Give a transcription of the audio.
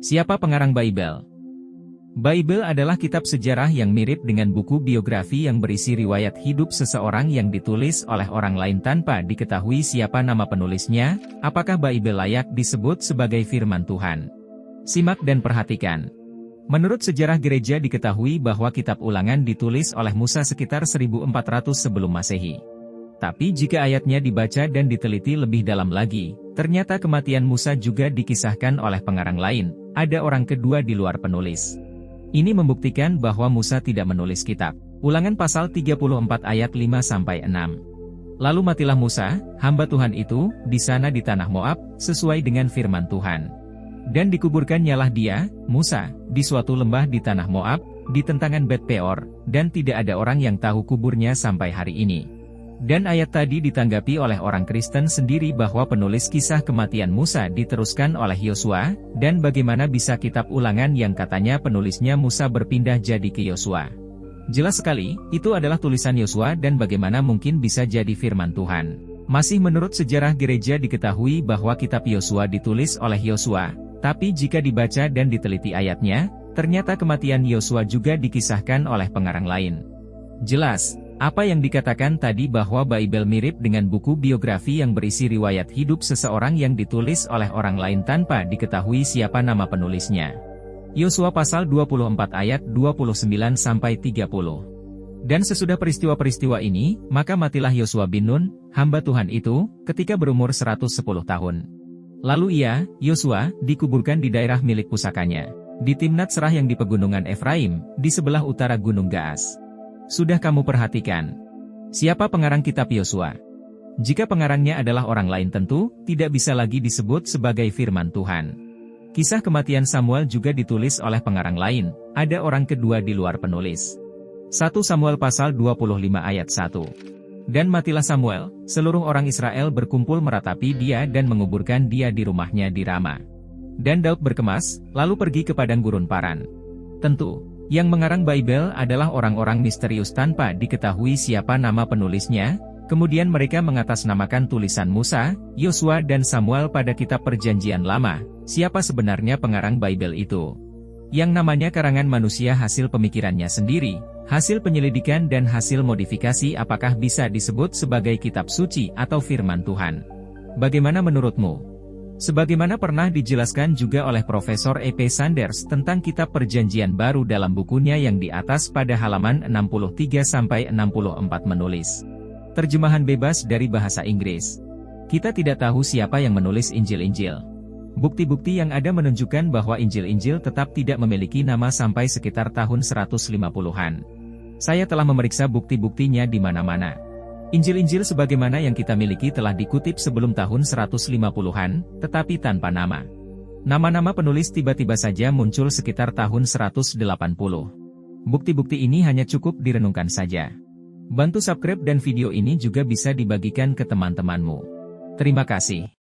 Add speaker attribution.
Speaker 1: Siapa pengarang Bible? Bible adalah kitab sejarah yang mirip dengan buku biografi yang berisi riwayat hidup seseorang yang ditulis oleh orang lain tanpa diketahui siapa nama penulisnya. Apakah Bible layak disebut sebagai firman Tuhan? Simak dan perhatikan. Menurut sejarah gereja diketahui bahwa kitab Ulangan ditulis oleh Musa sekitar 1400 sebelum Masehi. Tapi jika ayatnya dibaca dan diteliti lebih dalam lagi, ternyata kematian Musa juga dikisahkan oleh pengarang lain, ada orang kedua di luar penulis. Ini membuktikan bahwa Musa tidak menulis kitab. Ulangan pasal 34 ayat 5-6. Lalu matilah Musa, hamba Tuhan itu, di sana di tanah Moab, sesuai dengan firman Tuhan. Dan dikuburkannyalah dia, Musa, di suatu lembah di tanah Moab, di tentangan Bet Peor, dan tidak ada orang yang tahu kuburnya sampai hari ini. Dan ayat tadi ditanggapi oleh orang Kristen sendiri bahwa penulis kisah kematian Musa diteruskan oleh Yosua, dan bagaimana bisa kitab Ulangan yang katanya penulisnya Musa berpindah jadi ke Yosua. Jelas sekali, itu adalah tulisan Yosua dan bagaimana mungkin bisa jadi firman Tuhan. Masih menurut sejarah gereja diketahui bahwa kitab Yosua ditulis oleh Yosua, tapi jika dibaca dan diteliti ayatnya, ternyata kematian Yosua juga dikisahkan oleh pengarang lain. Jelas. Apa yang dikatakan tadi bahwa Bible mirip dengan buku biografi yang berisi riwayat hidup seseorang yang ditulis oleh orang lain tanpa diketahui siapa nama penulisnya. Yosua pasal 24 ayat 29-30. Dan sesudah peristiwa-peristiwa ini, maka matilah Yosua bin Nun, hamba Tuhan itu, ketika berumur 110 tahun. Lalu ia, Yosua, dikuburkan di daerah milik pusakanya, di Timnat Serah yang di pegunungan Efraim, di sebelah utara Gunung Gaas. Sudah kamu perhatikan? Siapa pengarang kitab Yosua? Jika pengarangnya adalah orang lain tentu, tidak bisa lagi disebut sebagai firman Tuhan. Kisah kematian Samuel juga ditulis oleh pengarang lain, ada orang kedua di luar penulis. 1 Samuel pasal 25 ayat 1. Dan matilah Samuel, seluruh orang Israel berkumpul meratapi dia dan menguburkan dia di rumahnya di Rama. Dan Daud berkemas, lalu pergi ke padang gurun Paran. Tentu. Yang mengarang Bible adalah orang-orang misterius tanpa diketahui siapa nama penulisnya, kemudian mereka mengatasnamakan tulisan Musa, Yosua dan Samuel pada kitab Perjanjian Lama. Siapa sebenarnya pengarang Bible itu? Yang namanya karangan manusia hasil pemikirannya sendiri, hasil penyelidikan dan hasil modifikasi apakah bisa disebut sebagai kitab suci atau firman Tuhan? Bagaimana menurutmu? Sebagaimana pernah dijelaskan juga oleh Profesor E.P. Sanders tentang kitab Perjanjian Baru dalam bukunya yang di atas pada halaman 63-64 menulis. Terjemahan bebas dari bahasa Inggris. Kita tidak tahu siapa yang menulis Injil-Injil. Bukti-bukti yang ada menunjukkan bahwa Injil-Injil tetap tidak memiliki nama sampai sekitar tahun 150-an. Saya telah memeriksa bukti-buktinya di mana-mana. Injil-Injil sebagaimana yang kita miliki telah dikutip sebelum tahun 150-an, tetapi tanpa nama. Nama-nama penulis tiba-tiba saja muncul sekitar tahun 180. Bukti-bukti ini hanya cukup direnungkan saja. Bantu subscribe dan video ini juga bisa dibagikan ke teman-temanmu. Terima kasih.